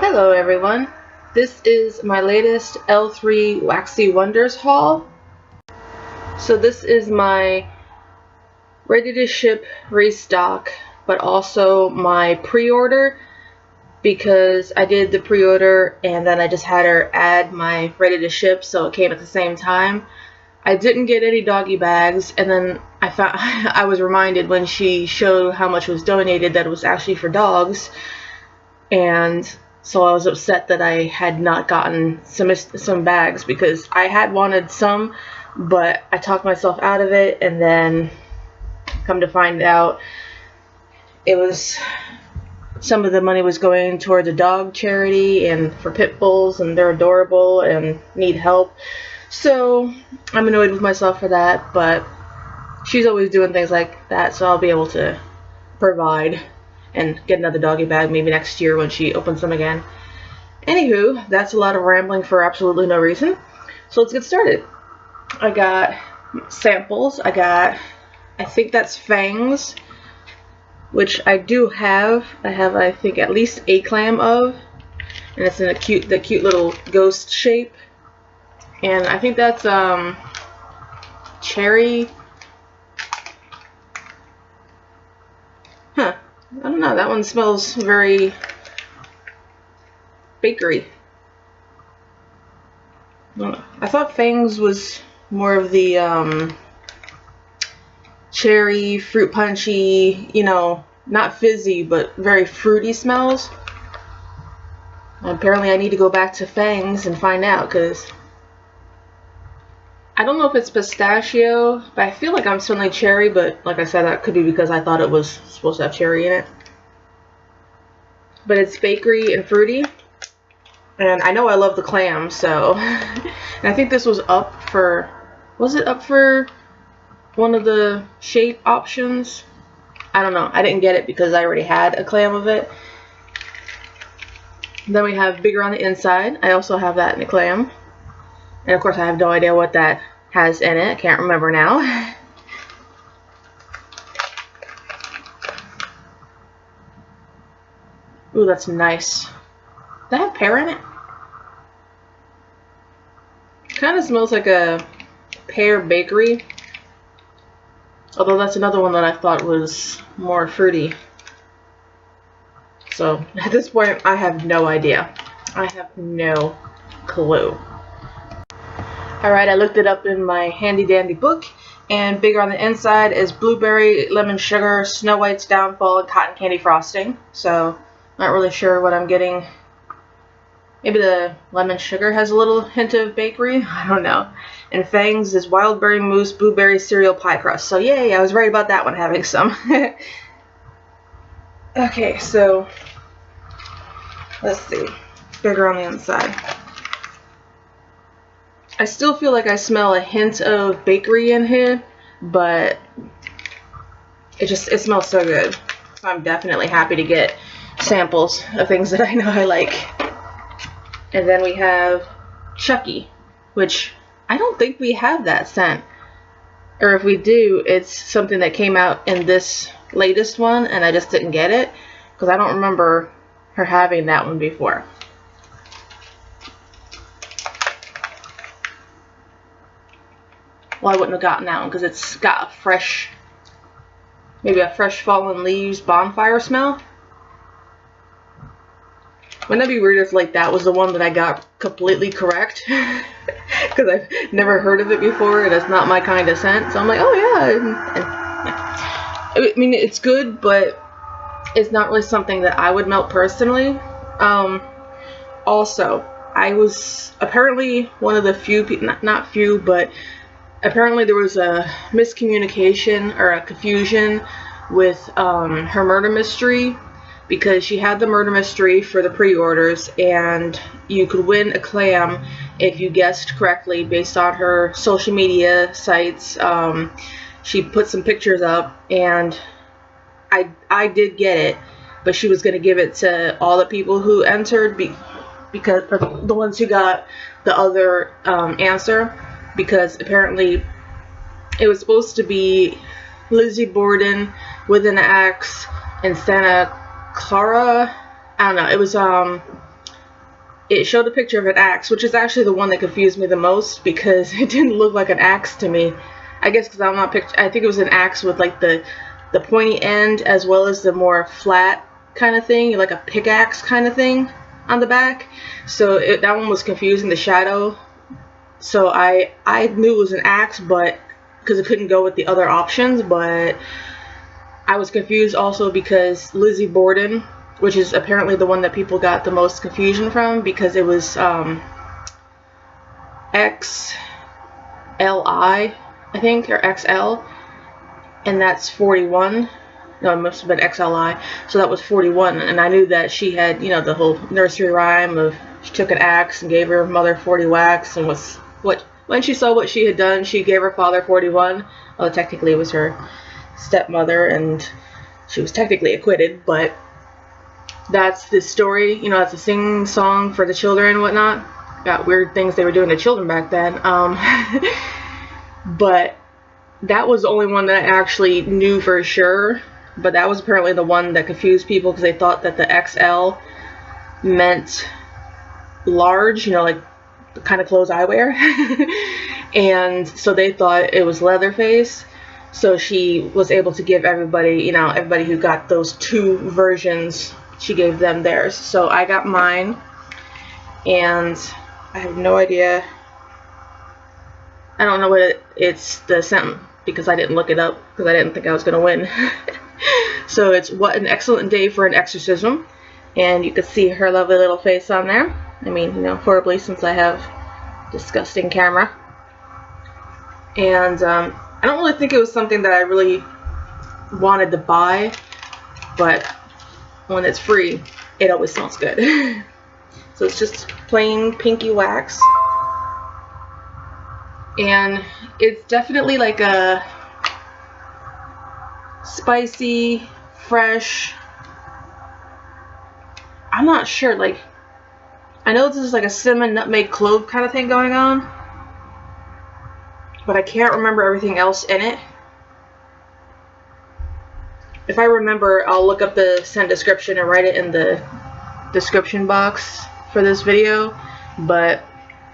Hello everyone, this is my latest L3 Waxy Wonders haul. So this is my ready to ship restock, but also my pre-order, because I did the pre-order and then I just had her add my ready to ship, so it came at the same time. I didn't get any doggy bags, and then I was reminded when she showed how much was donated that it was actually for dogs, and so I was upset that I had not gotten some bags, because I had wanted some, but I talked myself out of it, and then come to find out it was some of the money was going towards a dog charity and for pit bulls, and they're adorable and need help. So I'm annoyed with myself for that, but she's always doing things like that, so I'll be able to provide and get another doggy bag maybe next year when she opens them again. Anywho, that's a lot of rambling for absolutely no reason. So let's get started. I got samples. I think that's fangs, which I do have. I have, I think, at least a clam of, and it's in the cute little ghost shape. And I think that's cherry. Huh. I don't know. That one smells very bakery. I thought fangs was more of the cherry, fruit punchy, you know, not fizzy, but very fruity smells. And apparently I need to go back to fangs and find out, because I don't know if it's pistachio, but I feel like I'm smelling cherry, but like I said, that could be because I thought it was supposed to have cherry in it. But it's bakery and fruity, and I know I love the clam, so and I think this was up for, was it up for one of the shape options? I don't know. I didn't get it because I already had a clam of it. Then we have bigger on the inside. I also have that in the clam. And of course I have no idea what that has in it. I can't remember now. Ooh, that's nice. Does that have pear in it? Kind of smells like a pear bakery. Although that's another one that I thought was more fruity. So at this point I have no idea. I have no clue. Alright, I looked it up in my handy dandy book, and bigger on the inside is blueberry, lemon sugar, Snow White's Downfall, and cotton candy frosting. So, not really sure what I'm getting. Maybe the lemon sugar has a little hint of bakery? I don't know. And fangs is wild berry mousse, blueberry cereal pie crust. So yay, I was right about that one having some. Okay, so let's see. Bigger on the inside. I still feel like I smell a hint of bakery in here, but it smells so good. So I'm definitely happy to get samples of things that I know I like. And then we have Chucky, which I don't think we have that scent. Or if we do, it's something that came out in this latest one and I just didn't get it, because I don't remember her having that one before. Well, I wouldn't have gotten that one because it's got a fresh, maybe a fresh fallen leaves bonfire smell. Wouldn't that be weird if like that was the one that I got completely correct? Because I've never heard of it before and it's not my kind of scent. So I'm like, oh yeah. I mean, it's good, but it's not really something that I would melt personally. Also, I was apparently one of the few people, not few, but apparently there was a miscommunication or a confusion with her murder mystery, because she had the murder mystery for the pre-orders and you could win a clam if you guessed correctly based on her social media sites. She put some pictures up and I did get it, but she was going to give it to all the people who entered because the ones who got the other answer. Because apparently it was supposed to be Lizzie Borden with an X and Santa Clara. I don't know. It was it showed a picture of an axe, which is actually the one that confused me the most because it didn't look like an axe to me. I guess because I'm not I think it was an axe with like the pointy end as well as the more flat kind of thing, like a pickaxe kind of thing on the back. So that one was confusing, the shadow. So I knew it was an axe, but because it couldn't go with the other options. But I was confused also because Lizzie Borden, which is apparently the one that people got the most confusion from, because it was XLI, I think, or XL, and that's 41. No, it must have been XLI, so that was 41, and I knew that she had, you know, the whole nursery rhyme of she took an axe and gave her mother 40 whacks, and when she saw what she had done, she gave her father 41. Well, technically it was her stepmother, and she was technically acquitted, but that's the story, you know, that's a sing song for the children and whatnot. Got weird things they were doing to children back then. But that was the only one that I actually knew for sure. But that was apparently the one that confused people because they thought that the XL meant large, you know, like the kind of clothes I wear. And so they thought it was Leatherface. So she was able to give everybody, you know, everybody who got those two versions, she gave them theirs. So I got mine, and I have no idea. I don't know what it's the sentence because I didn't look it up because I didn't think I was going to win. So it's what an excellent day for an exorcism, and you can see her lovely little face on there. I mean, you know, horribly since I have disgusting camera. And I don't really think it was something that I really wanted to buy, but when it's free, it always smells good. So it's just plain pinky wax, and it's definitely like a spicy, fresh, I'm not sure, like, I know this is like a cinnamon, nutmeg, clove kind of thing going on, but I can't remember everything else in it. If I remember, I'll look up the scent description and write it in the description box for this video. But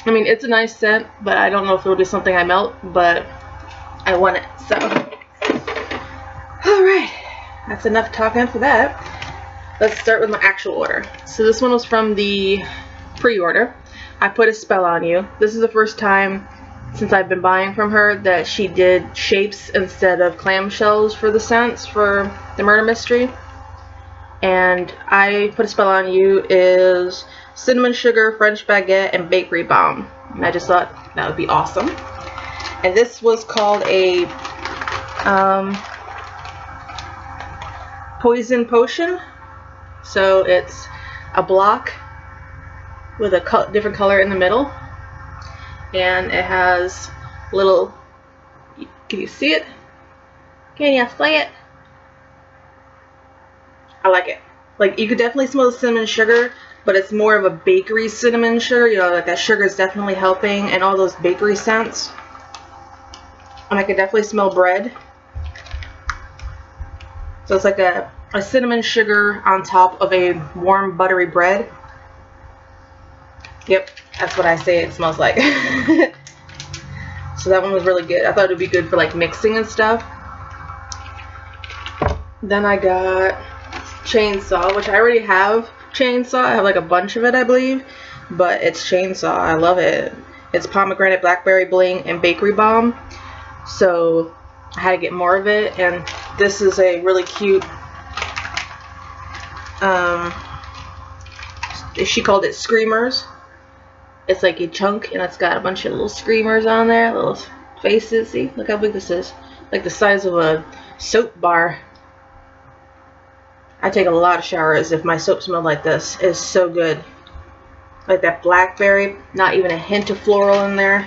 I mean, it's a nice scent, but I don't know if it'll be something I melt, but I want it, so. Alright, that's enough talking for that. Let's start with my actual order. So this one was from the pre-order. I Put a Spell on You. This is the first time since I've been buying from her that she did shapes instead of clamshells for the scents for the murder mystery. And I Put a Spell on You is cinnamon sugar, French baguette, and bakery bomb. And I just thought that would be awesome. And this was called a poison potion. So it's a block with a different color in the middle, and it has little, can you see it? Can you see it? I like it. Like, you could definitely smell the cinnamon sugar, but it's more of a bakery cinnamon sugar, you know, like that sugar is definitely helping, and all those bakery scents. And I could definitely smell bread. So it's like a cinnamon sugar on top of a warm buttery bread. Yep, that's what I say it smells like. So that one was really good. I thought it would be good for like mixing and stuff. Then I got Chainsaw, which I already have Chainsaw. I have like a bunch of it, I believe. But it's Chainsaw. I love it. It's pomegranate, blackberry bling, and bakery bomb. So I had to get more of it. And this is a really cute, she called it Screamers. It's like a chunk, and it's got a bunch of little screamers on there, little faces. See, look how big this is. Like the size of a soap bar. I take a lot of showers if my soap smelled like this. It's so good. Like that blackberry, not even a hint of floral in there.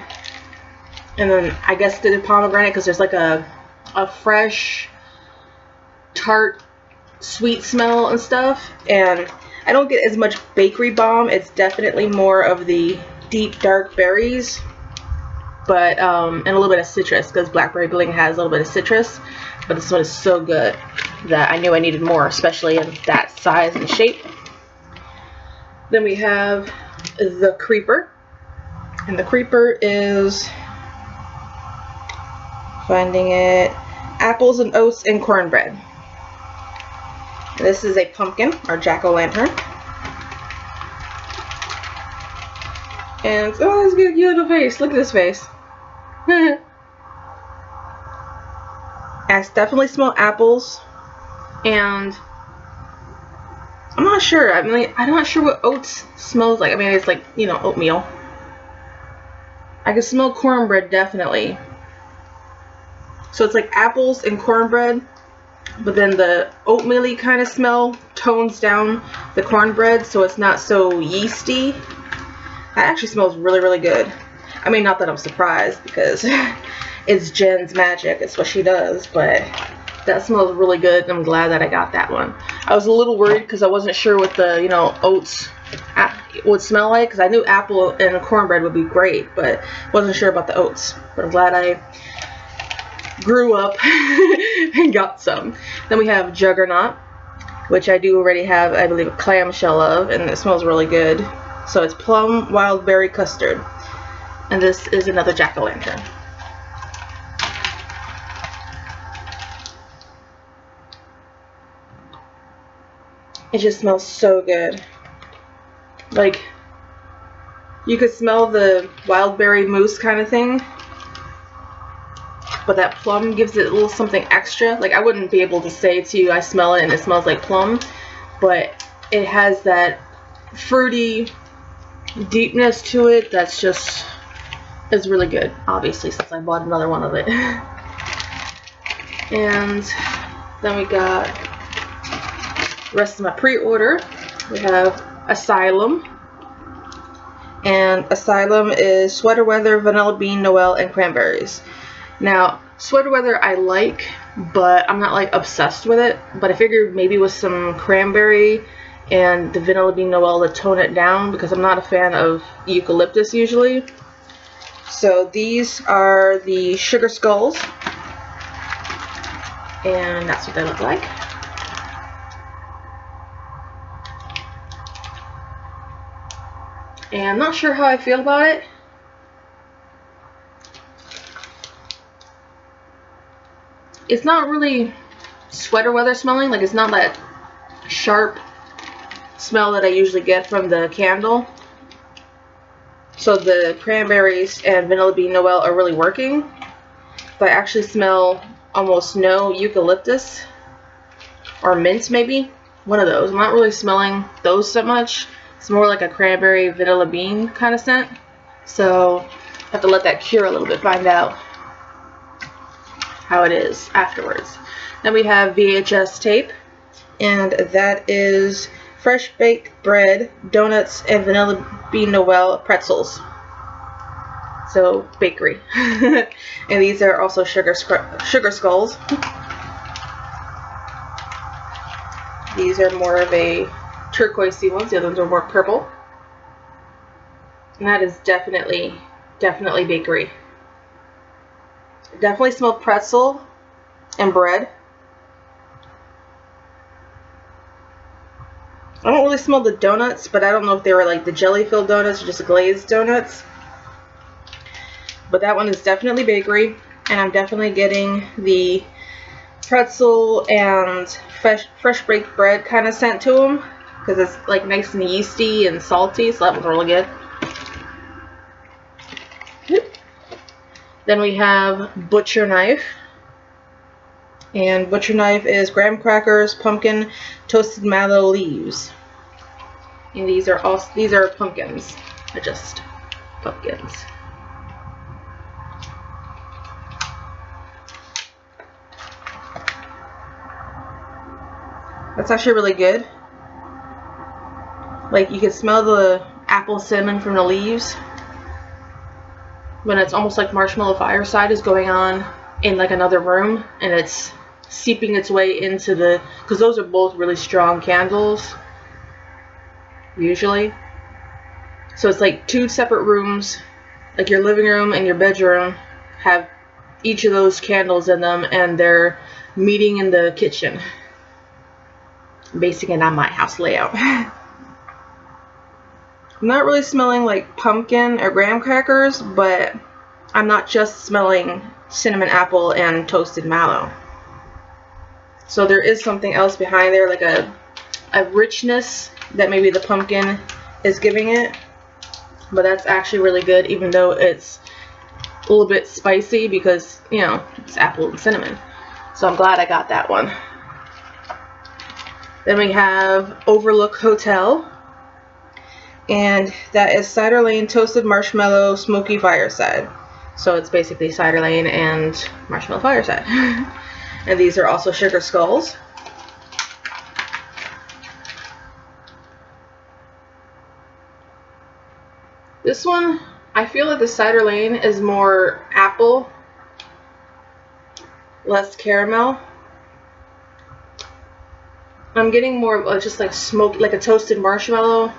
And then I guess the pomegranate, because there's like a fresh, tart, sweet smell and stuff. And I don't get as much bakery bomb. It's definitely more of the deep dark berries, but and a little bit of citrus, because blackberry bling has a little bit of citrus. But this one is so good that I knew I needed more, especially in that size and shape. Then we have the creeper. And the creeper is, finding it, apples and oats and cornbread. This is a pumpkin, or jack-o'-lantern. And, oh, this is a cute little face. Look at this face. I definitely smell apples. And I'm not sure. I mean, I'm not sure what oats smells like. I mean, it's like, you know, oatmeal. I can smell cornbread, definitely. So it's like apples and cornbread, but then the oatmeal-y kind of smell tones down the cornbread, so it's not so yeasty. That actually smells really, really good. I mean, not that I'm surprised, because it's Jen's magic. It's what she does, but that smells really good, and I'm glad that I got that one. I was a little worried because I wasn't sure what the, you know, oats would smell like, because I knew apple and cornbread would be great, but wasn't sure about the oats. But I'm glad I grew up and got some. Then we have Juggernaut, which I do already have, I believe, a clamshell of, and it smells really good. So it's plum wild berry custard, and this is another jack-o'-lantern. It just smells so good. Like, you could smell the wild berry mousse kind of thing, but that plum gives it a little something extra. Like, I wouldn't be able to say to you I smell it and it smells like plum, but it has that fruity deepness to it that's just, it's really good, obviously, since I bought another one of it. And then we got the rest of my pre-order. We have Asylum, and Asylum is Sweater Weather, Vanilla Bean, Noel, and Cranberries. Now, Sweater Weather I like, but I'm not like obsessed with it, but I figured maybe with some cranberry and the Vanilla Bean Noel to tone it down, because I'm not a fan of eucalyptus usually. So these are the Sugar Skulls, and that's what they look like. And I'm not sure how I feel about it. It's not really sweater weather smelling, like it's not that sharp smell that I usually get from the candle. So the cranberries and Vanilla Bean Noel are really working. But I actually smell almost no eucalyptus or mint, maybe. One of those. I'm not really smelling those so much. It's more like a cranberry vanilla bean kind of scent. So I have to let that cure a little bit, find out how it is afterwards. Then we have VHS tape, and that is fresh baked bread, donuts, and Vanilla Bean Noel pretzels. So bakery. And these are also sugar skulls. These are more of a turquoisey ones. The other ones are more purple. And that is definitely bakery. Definitely smell pretzel and bread. I don't really smell the donuts, but I don't know if they were like the jelly-filled donuts or just glazed donuts. But that one is definitely bakery, and I'm definitely getting the pretzel and fresh baked bread kind of scent to them, because it's like nice and yeasty and salty, so that one's really good. Then we have Butcher Knife, and Butcher Knife is graham crackers, pumpkin, toasted mallow leaves, and these are pumpkins. They're just pumpkins. That's actually really good. Like, you can smell the apple cinnamon from the leaves when it's almost like Marshmallow Fireside is going on in like another room, and it's seeping its way into the, because those are both really strong candles usually. So it's like two separate rooms, like your living room and your bedroom have each of those candles in them, and they're meeting in the kitchen. Basing it on my house layout. I'm not really smelling like pumpkin or graham crackers, but I'm not just smelling cinnamon apple and toasted mallow. So there is something else behind there, like a richness that maybe the pumpkin is giving it. But that's actually really good, even though it's a little bit spicy because, you know, it's apple and cinnamon. So I'm glad I got that one. Then we have Overlook Hotel. And that is Cider Lane Toasted Marshmallow Smoky Fireside. So it's basically Cider Lane and Marshmallow Fireside. And these are also sugar skulls. This one, I feel like the Cider Lane is more apple, less caramel. I'm getting more of just like smoke, like a toasted marshmallow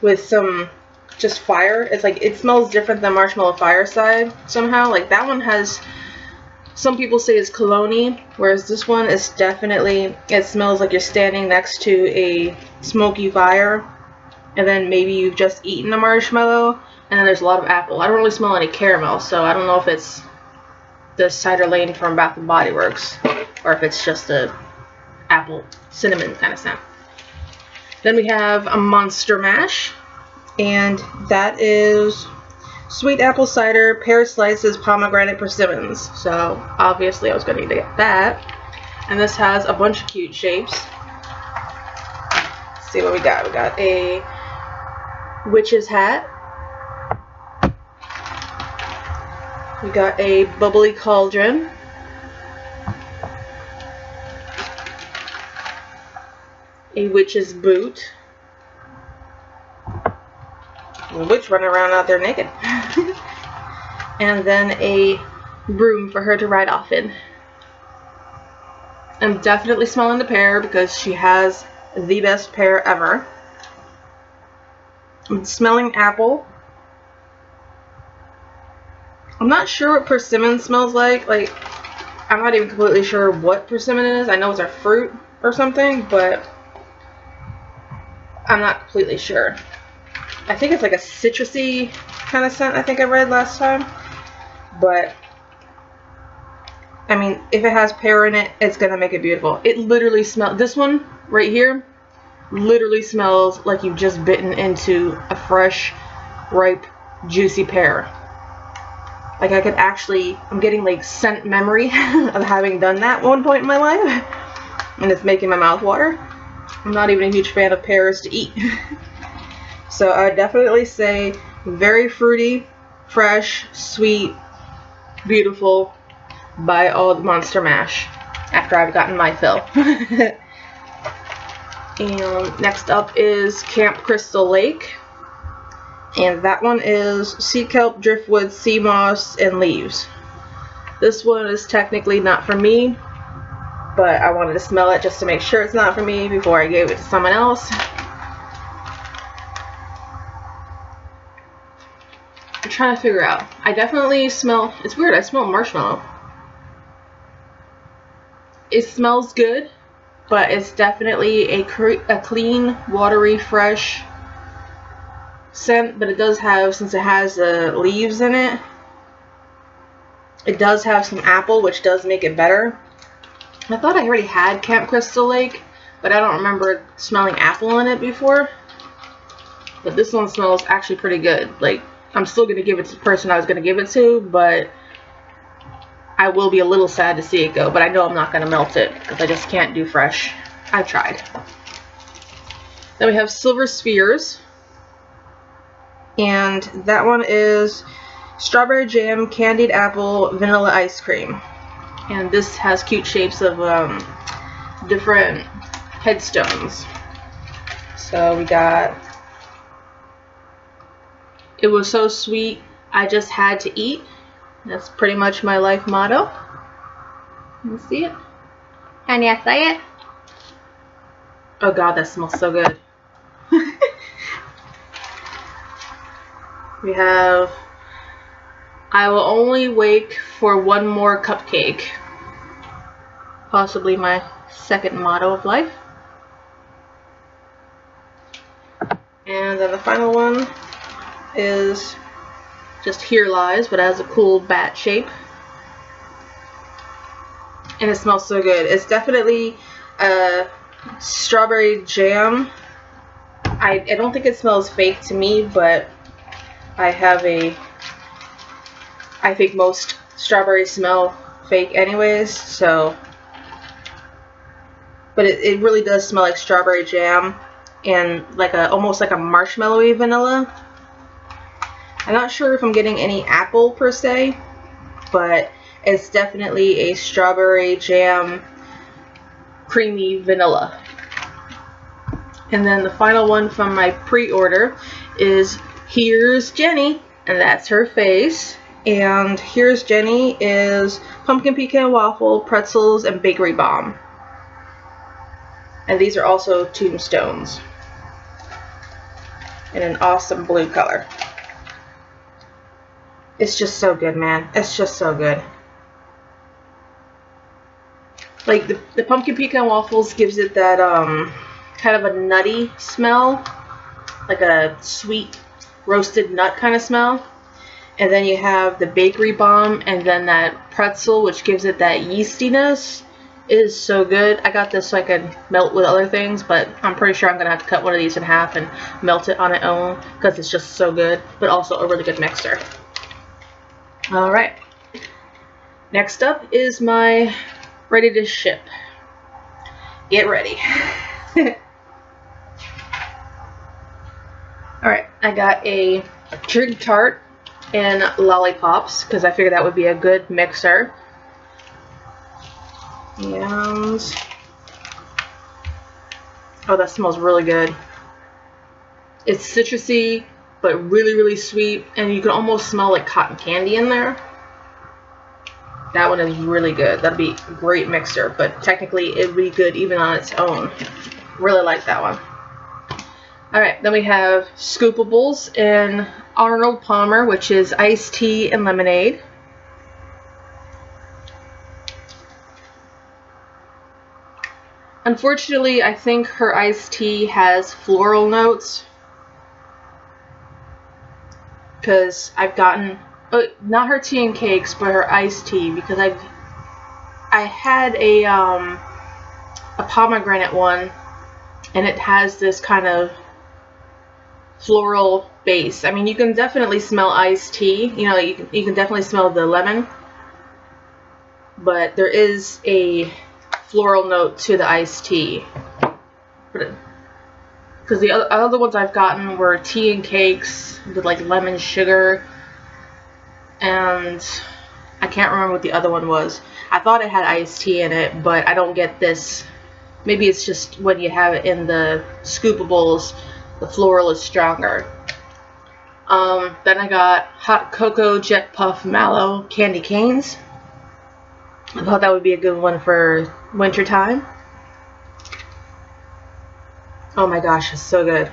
with some just fire. It's like, it smells different than Marshmallow Fireside somehow. Like that one has, some people say it's cologne-y, whereas this one is definitely, it smells like you're standing next to a smoky fire, and then maybe you've just eaten a marshmallow, and then there's a lot of apple. I don't really smell any caramel, so I don't know if it's the Cider Lane from Bath & Body Works, or if it's just a apple cinnamon kind of scent. Then we have a Monster Mash, and that is sweet apple cider, pear slices, pomegranate persimmons. So obviously I was going to need to get that. And this has a bunch of cute shapes. Let's see what we got. We got a witch's hat. We got a bubbly cauldron. A witch's boot. A witch running around out there naked. And then a broom for her to ride off in. I'm definitely smelling the pear because she has the best pear ever. I'm smelling apple. I'm not sure what persimmon smells like. Like, I'm not even completely sure what persimmon is. I know it's a fruit or something, but I'm not completely sure. I think it's like a citrusy kind of scent, I think I read last time. But, I mean, if it has pear in it, it's going to make it beautiful. It literally smells, this one right here, literally smells like you've just bitten into a fresh, ripe, juicy pear. Like I could actually, I'm getting like scent memory of having done that at one point in my life. And it's making my mouth water. I'm not even a huge fan of pears to eat. So I would definitely say very fruity, fresh, sweet, beautiful by all the Monster Mash after I've gotten my fill. And next up is Camp Crystal Lake. And that one is sea kelp, driftwood, sea moss, and leaves. This one is technically not for me, but I wanted to smell it just to make sure it's not for me before I gave it to someone else. I'm trying to figure out. I definitely smell, it's weird, I smell marshmallow. It smells good, but it's definitely a clean, watery, fresh scent, but it does have, since it has leaves in it, it does have some apple, which does make it better. I thought I already had Camp Crystal Lake, but I don't remember smelling apple in it before. But this one smells actually pretty good. Like, I'm still going to give it to the person I was going to give it to, but I will be a little sad to see it go. But I know I'm not going to melt it, because I just can't do fresh. I've tried. Then we have Silver Spheres. And that one is strawberry jam, candied apple, vanilla ice cream. And this has cute shapes of different headstones. So we got, it was so sweet, I just had to eat. That's pretty much my life motto. Can you see it? Can you see it? Oh god, that smells so good. We have, I will only wake for one more cupcake. Possibly my second motto of life. And then the final one is just Here Lies, but it has a cool bat shape. And it smells so good. It's definitely strawberry jam. I don't think it smells fake to me, but I think most strawberries smell fake anyways, so. But it really does smell like strawberry jam and like almost like a marshmallowy vanilla. I'm not sure if I'm getting any apple per se, but it's definitely a strawberry jam creamy vanilla. And then the final one from my pre-order is Here's Jenny, and that's her face. And Here's Jenny is pumpkin pecan waffle, pretzels, and bakery bomb. And these are also tombstones in an awesome blue color. It's just so good, man. It's just so good. Like the pumpkin pecan waffles gives it that kind of a nutty smell, like a sweet roasted nut kind of smell. And then you have the bakery bomb and then that pretzel, which gives it that yeastiness. It is so good. I got this so I could melt with other things, but I'm pretty sure I'm going to have to cut one of these in half and melt it on its own because it's just so good, but also a really good mixer. Alright. Next up is my ready to ship. Get ready. Alright, I got a trig tart and lollipops because I figured that would be a good mixer. And oh, that smells really good. It's citrusy, but really, really sweet, and you can almost smell like cotton candy in there. That one is really good. That'd be a great mixer, but technically it'd be good even on its own. Really like that one. Alright, then we have Scoopables and Arnold Palmer, which is iced tea and lemonade. Unfortunately, I think her iced tea has floral notes. Because I've gotten, not her tea and cakes, but her iced tea. Because I had a pomegranate one, and it has this kind of floral base. I mean, you can definitely smell iced tea. You know, you can definitely smell the lemon. But there is a floral note to the iced tea. Because the other ones I've gotten were tea and cakes with like lemon sugar. And I can't remember what the other one was. I thought it had iced tea in it, but I don't get this. Maybe it's just when you have it in the Scoopables, the floral is stronger. Then I got Hot Cocoa Jet Puff Mallow Candy Canes. I thought that would be a good one for winter time. Oh my gosh, it's so good.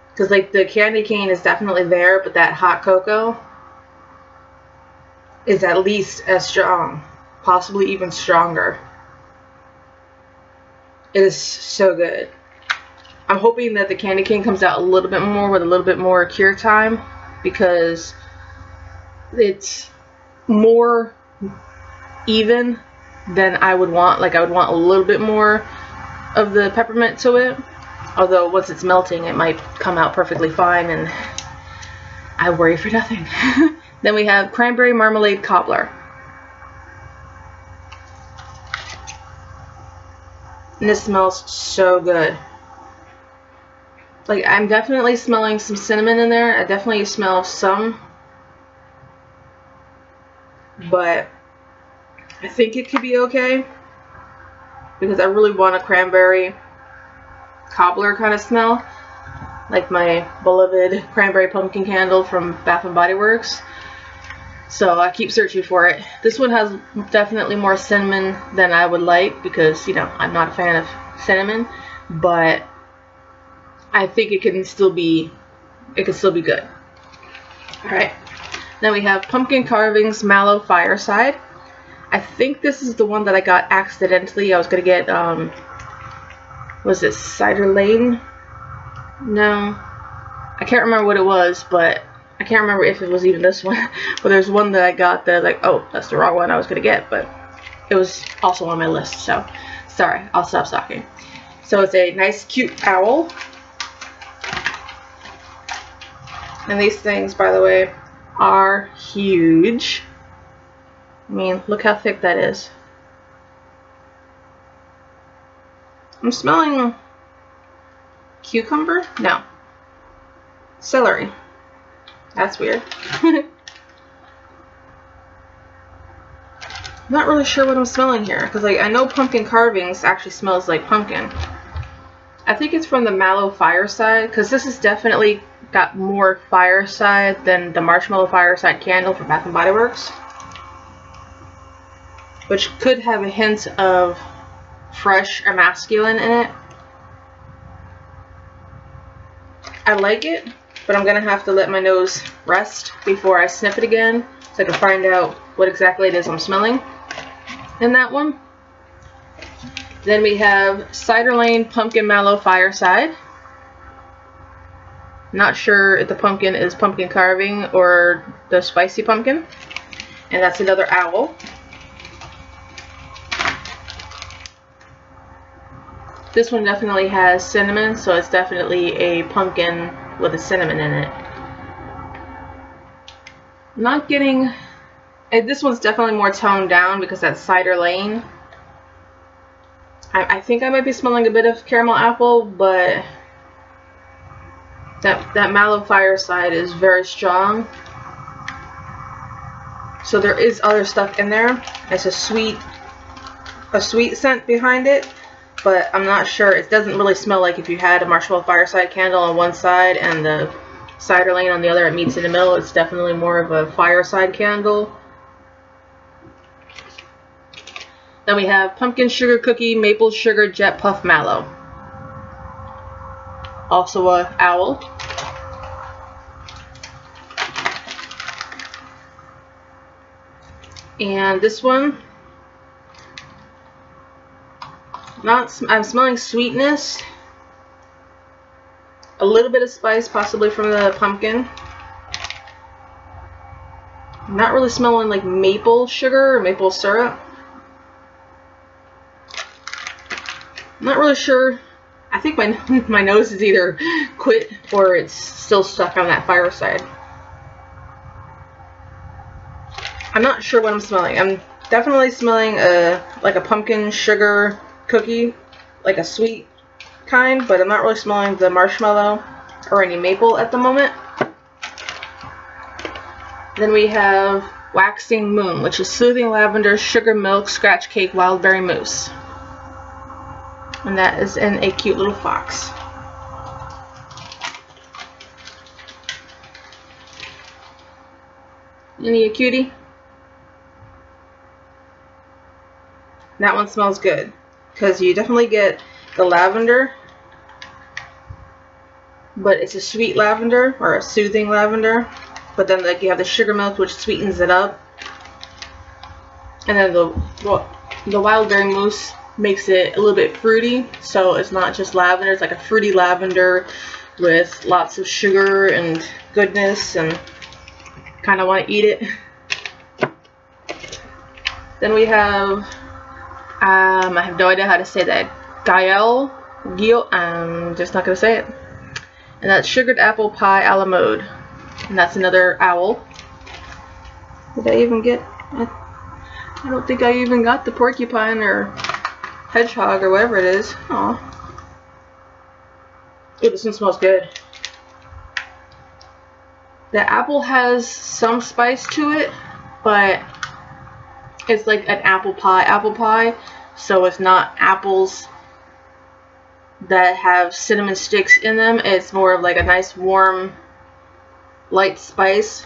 Because like the candy cane is definitely there, but that hot cocoa is at least as strong, possibly even stronger. It is so good. I'm hoping that the candy cane comes out a little bit more with a little bit more cure time, because it's more even than I would want. Like I would want a little bit more of the peppermint to it, although once it's melting it might come out perfectly fine and I worry for nothing. Then we have Cranberry Marmalade Cobbler, and this smells so good. Like I'm definitely smelling some cinnamon in there. I definitely smell some, but I think it could be okay because I really want a cranberry cobbler kind of smell, like my beloved cranberry pumpkin candle from Bath and Body Works. So I keep searching for it. This one has definitely more cinnamon than I would like because, you know, I'm not a fan of cinnamon, but I think it can still be good. Alright. Then we have Pumpkin Carvings Mallow Fireside. I think this is the one that I got accidentally. I was gonna get was it Cider Lane No, I can't remember what it was, but I can't remember if it was even this one. But there's one that I got that like, oh, that's the wrong one I was gonna get, but it was also on my list. So sorry, I'll stop talking. So it's a nice, cute owl. And these things, by the way, are huge. I mean, look how thick that is. I'm smelling cucumber? No. Celery. That's weird. I'm not really sure what I'm smelling here, because like I know pumpkin carvings actually smells like pumpkin. I think it's from the Mallow Fireside, because this has definitely got more fireside than the Marshmallow Fireside candle from Bath & Body Works, which could have a hint of fresh or masculine in it. I like it, but I'm gonna have to let my nose rest before I sniff it again so I can find out what exactly it is I'm smelling in that one. Then we have Cider Lane Pumpkin Mallow Fireside. Not sure if the pumpkin is pumpkin carving or the spicy pumpkin. And that's another owl. This one definitely has cinnamon, so it's definitely a pumpkin with a cinnamon in it. I'm not getting... This one's definitely more toned down because that's Cider Lane. I think I might be smelling a bit of caramel apple, but that Mallow Fireside is very strong. So there is other stuff in there. It's a sweet scent behind it, but I'm not sure. It doesn't really smell like if you had a Marshmallow Fireside candle on one side and the Cider Lane on the other. It meets in the middle. It's definitely more of a fireside candle. Then we have Pumpkin Sugar Cookie Maple Sugar Jet Puff Mallow. Also a owl. And this one, I'm smelling sweetness, a little bit of spice, possibly from the pumpkin. I'm not really smelling like maple sugar or maple syrup. I'm not really sure. I think my nose is either quit or it's still stuck on that fireside. I'm not sure what I'm smelling. I'm definitely smelling like a pumpkin sugar cookie, like a sweet kind, but I'm not really smelling the marshmallow or any maple at the moment. Then we have Waxing Moon, which is Soothing Lavender Sugar Milk Scratch Cake Wildberry Mousse. And that is in a cute little box. Isn't he a cutie? That one smells good because you definitely get the lavender, but it's a sweet lavender or a soothing lavender. But then like you have the sugar milk, which sweetens it up, and then the wildberry mousse makes it a little bit fruity. So it's not just lavender; it's like a fruity lavender with lots of sugar and goodness, and kind of want to eat it. Then we have, I have no idea how to say that, Gile, I'm just not going to say it. And that's Sugared Apple Pie a la Mode. And that's another owl. Did I even get, I don't think I even got the porcupine or hedgehog or whatever it is. Aw. Oh, this one smells good. The apple has some spice to it, but it's like an apple pie, so it's not apples that have cinnamon sticks in them. It's more of like a nice warm light spice.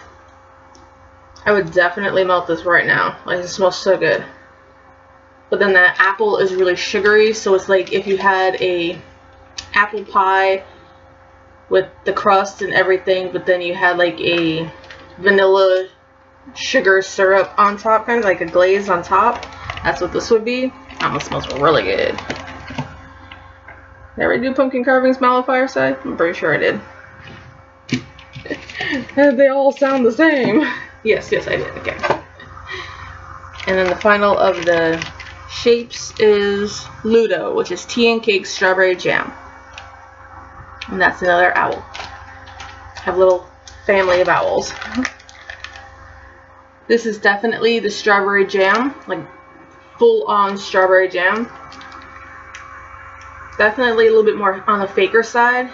I would definitely melt this right now. Like, it smells so good. But then the apple is really sugary, so it's like if you had a apple pie with the crust and everything, but then you had like a vanilla sugar syrup on top, kind of like a glaze on top. That's what this would be. That one smells really good. Did I already do pumpkin carving smile at fireside? I'm pretty sure I did. They all sound the same. Yes, I did. Okay. And then the final of the shapes is Ludo, which is tea and cake strawberry jam. And that's another owl. Have a little family of owls. This is definitely the strawberry jam, like full-on strawberry jam. Definitely a little bit more on the faker side.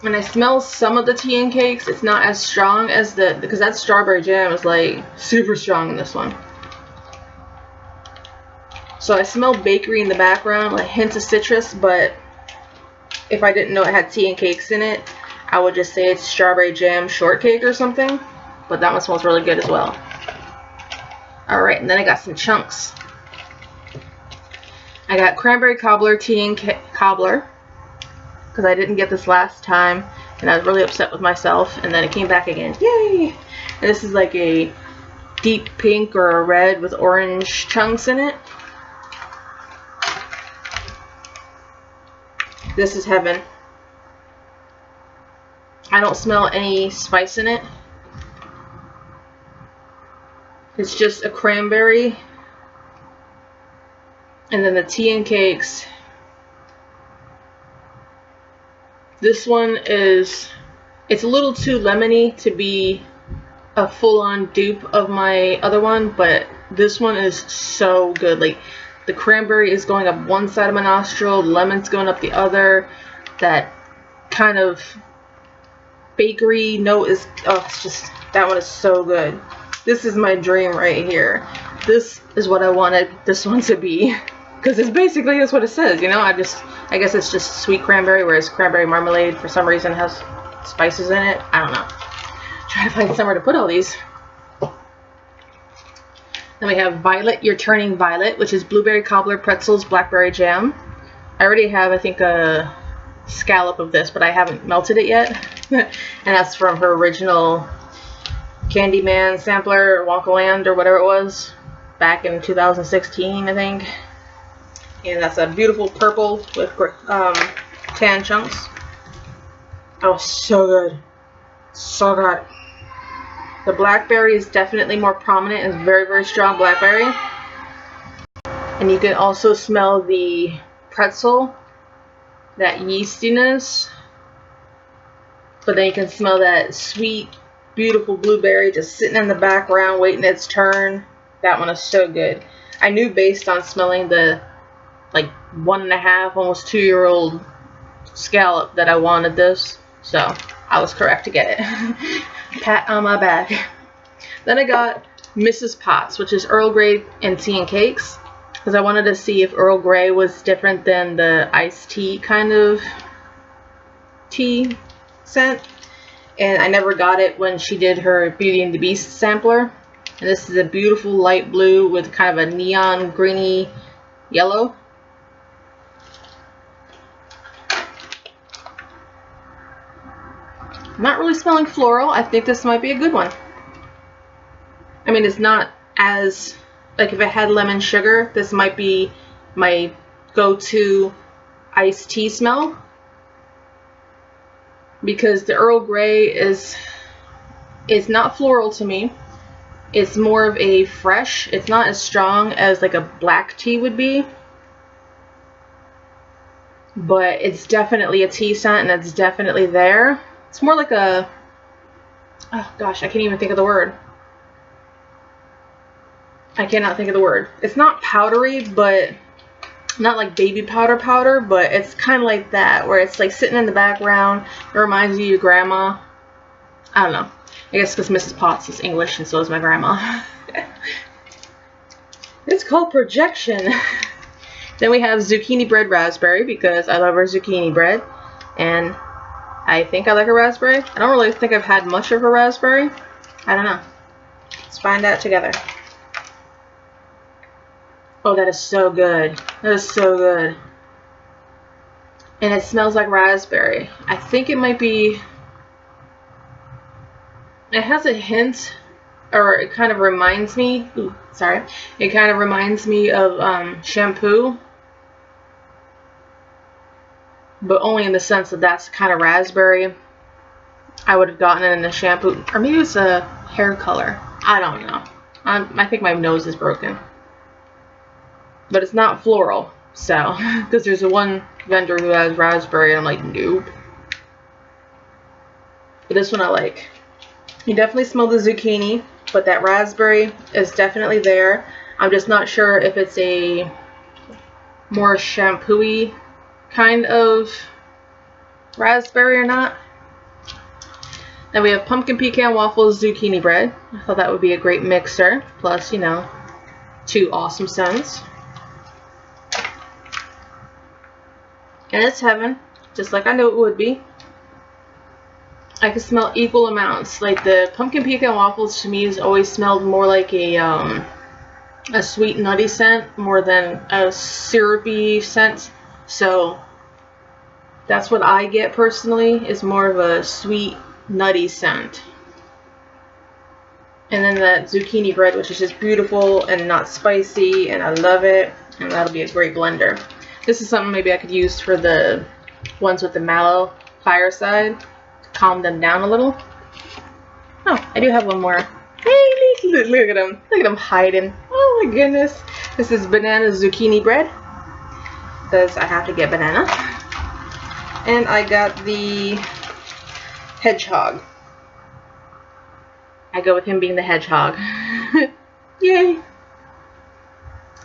And I smell some of the tea and cakes. It's not as strong as because that strawberry jam is like super strong in this one. So I smell bakery in the background, like hints of citrus, but if I didn't know it had tea and cakes in it, I would just say it's strawberry jam shortcake or something. But that one smells really good as well. Alright, and then I got some chunks. I got cranberry cobbler, tea and cobbler, because I didn't get this last time, and I was really upset with myself, and then it came back again. Yay! And this is like a deep pink or a red with orange chunks in it. This is heaven. I don't smell any spice in it. It's just a cranberry. And then the tea and cakes. This one is, it's a little too lemony to be a full-on dupe of my other one, but this one is so good. Like, the cranberry is going up one side of my nostril, the lemon's going up the other. That kind of bakery note is, oh, it's just, that one is so good. This is my dream right here. This is what I wanted this one to be. Because it's basically, that's what it says, you know? I guess it's just sweet cranberry, whereas cranberry marmalade, for some reason, has spices in it. I don't know. Trying to find somewhere to put all these. Then we have Violet, You're Turning Violet, which is blueberry cobbler, pretzels, blackberry jam. I already have, I think, a scallop of this, but I haven't melted it yet. And that's from her original Candyman sampler, or Wonkaland, or whatever it was, back in 2016, I think. And that's a beautiful purple with tan chunks. Oh, so good. So good. The blackberry is definitely more prominent. It's very, very strong blackberry. And you can also smell the pretzel, that yeastiness. But then you can smell that sweet, beautiful blueberry just sitting in the background waiting its turn. That one is so good. I knew based on smelling the like 1.5, almost 2-year-old scallop that I wanted this, so I was correct to get it. Pat on my back. Then I got Mrs. Potts, which is Earl Grey and tea and cakes, because I wanted to see if Earl Grey was different than the iced tea kind of tea scent, and I never got it when she did her Beauty and the Beast sampler. And this is a beautiful light blue with kind of a neon greeny yellow. I'm not really smelling floral. I think this might be a good one. I mean, it's not as, like if it had lemon sugar, this might be my go-to iced tea smell. Because the Earl Grey is not floral to me. It's more of a fresh. It's not as strong as like a black tea would be. But it's definitely a tea scent, and it's definitely there. It's more like a, oh gosh, I can't even think of the word. I cannot think of the word. It's not powdery, but not like baby powder, but it's kind of like that, where it's like sitting in the background. It reminds you of your grandma. I don't know. I guess because Mrs. Potts is English and so is my grandma. It's called projection. Then we have zucchini bread raspberry, because I love her zucchini bread. And I think I like a raspberry. I don't really think I've had much of a raspberry. I don't know. Let's find out together. Oh, that is so good. That is so good. And it smells like raspberry. I think it might be... It has a hint, or it kind of reminds me... Ooh, sorry. It kind of reminds me of shampoo. but only in the sense that that's the kind of raspberry I would have gotten it in a shampoo, or maybe it's a hair color. I don't know. I think my nose is broken. But it's not floral, so, because there's one vendor who has raspberry, and I'm like, nope. But this one I like. You definitely smell the zucchini, but that raspberry is definitely there. I'm just not sure if it's a more shampoo-y kind of raspberry or not. Then we have pumpkin pecan waffles zucchini bread. I thought that would be a great mixer. Plus, you know, 2 awesome scents. And it's heaven, just like I knew it would be. I can smell equal amounts. Like the pumpkin pecan waffles to me has always smelled more like a sweet nutty scent more than a syrupy scent. So that's what I get personally, is more of a sweet nutty scent. And then that zucchini bread, which is just beautiful and not spicy, and I love it, and that'll be a great blender. This is something maybe I could use for the ones with the mallow fireside to calm them down a little. Oh, I do have one more. Hey, look at him. Look at him hiding. Oh my goodness. This is banana zucchini bread, because I have to get banana. And I got the hedgehog. I go with him being the hedgehog. Yay.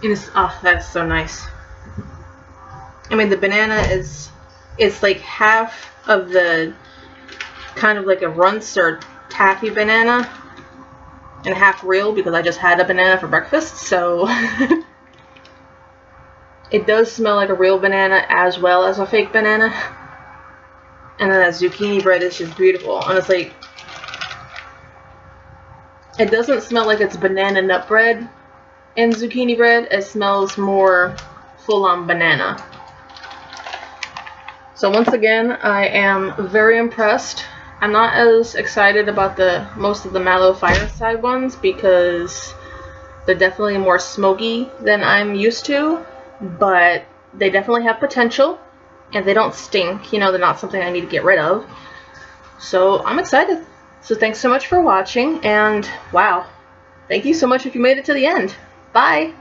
And it's, oh, that's so nice. I mean, the banana is, it's like half of the kind of like a runts or taffy banana and half real, because I just had a banana for breakfast, so it does smell like a real banana as well as a fake banana. And then that zucchini bread is just beautiful. And it's like, it doesn't smell like it's banana nut bread in zucchini bread. It smells more full-on banana. So once again, I am very impressed. I'm not as excited about most of the mallow fireside ones, because they're definitely more smoky than I'm used to, but they definitely have potential, and they don't stink. You know, they're not something I need to get rid of. So I'm excited. So thanks so much for watching, and wow, thank you so much if you made it to the end. Bye!